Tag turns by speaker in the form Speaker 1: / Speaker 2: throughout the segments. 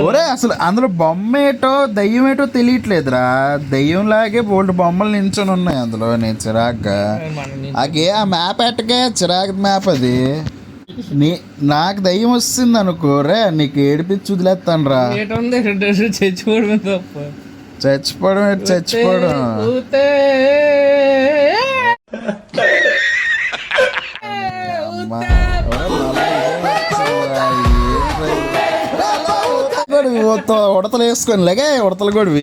Speaker 1: ఒరే అసలు అందులో బొమ్మ ఏటో దయ్యం ఏటో తెలియట్లేదురా. దయ్యంలాగే బోల్డ్ బొమ్మలు నించొని ఉన్నాయి అందులో. నేను చిరాగ్గా ఆ మ్యాప్ ఎట్టకే చిరాకు మ్యాప్ అది. నాకు దయ్యం వస్తుంది అనుకోరే, నీకు ఏడిపించి వదిలేస్తాను రా. చచ్చిపోవడం చచ్చిపోవడం ఉడతలు వేసుకొని లేగే ఉడతలు గొడివి.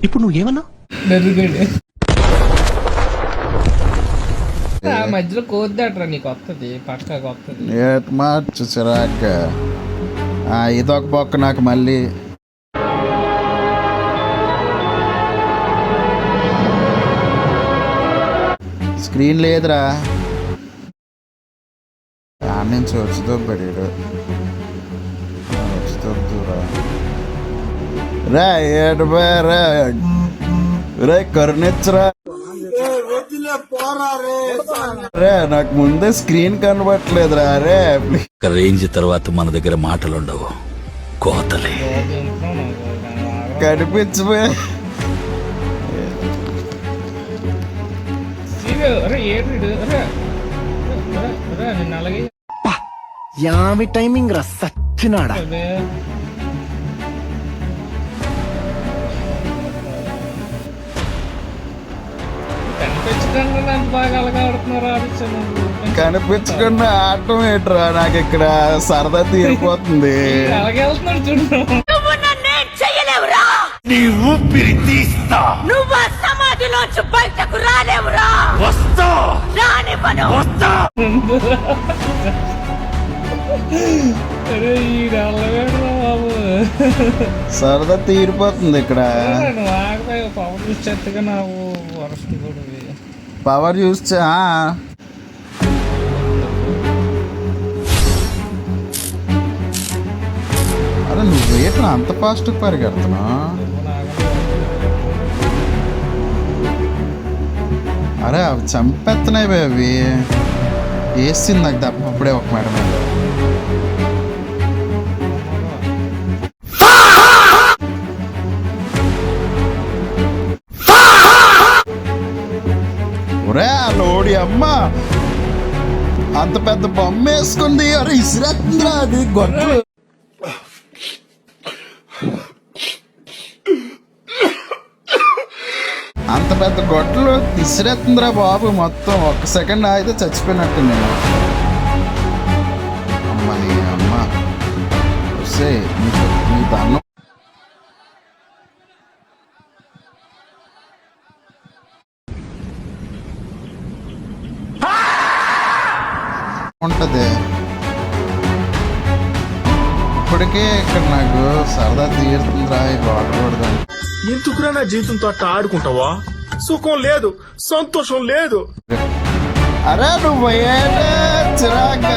Speaker 2: ఇప్పుడు నువ్వేమన్నా
Speaker 3: మధ్యలో కోద్దట్రా నీకు వస్తుంది, పక్కకు వస్తుంది.
Speaker 1: మార్చు చిరాక. ఇదొక బొక్క నాకు మళ్ళీ. స్క్రీన్ లేదురా. నుంచి వచ్చుదోబ్బడాడు. వచ్చుదొబ్బురా రే ఏడు రే కరుణిచ్చరా రే. నాకు ముందే స్క్రీన్ కనబట్టలేదురా రే.
Speaker 2: రేంజ్ తర్వాత మన దగ్గర మాటలు ఉండవు, కోతలే.
Speaker 1: కనిపించబోయే
Speaker 4: యామి టైమింగ్ రా సచ్చినాడా.
Speaker 1: కనిపించకుండా ఆడటం ఏంట్రా, నాకు ఇక్కడ సరదా తీరిపోతుంది.
Speaker 5: నువ్వు సమాధిలోంచి బయటకు రాలేవురా. వస్తా రానివ్వను.
Speaker 1: సరదా తీరిపోతుంది ఇక్కడ. పవర్ చూస్తే అరే నువ్వు ఏంటి అంత ఫాస్ట్ పరిగెడుతున్నా? అరే అవి చంపేస్తున్నాయి అవి. వేసింది నాకు దెబ్బ అప్పుడే ఒక మేడం. ఒరే లోడి అమ్మ అంత పెద్ద బొమ్మ వేసుకుంది. అరే ఇసిరేస్తుందిరా అది గొడ్లు. అంత పెద్ద గొడ్లు ఇసిరేస్తుందిరా బాబు. మొత్తం ఒక్క సెకండ్ ఆగితే చచ్చిపోయినట్టు నేను. అమ్మ నీ అమ్మ వస్తే నీ దాన్ని ఉంటది. ఇప్పటికే ఇక్కడ నాకు సరదా తీరుతుందిరా ఈ బాడకూడదని.
Speaker 6: ఎందుకురా నా జీవితంతో అట్లా ఆడుకుంటావా? సుఖం లేదు, సంతోషం లేదు.
Speaker 1: అరే నువ్వు చిరాక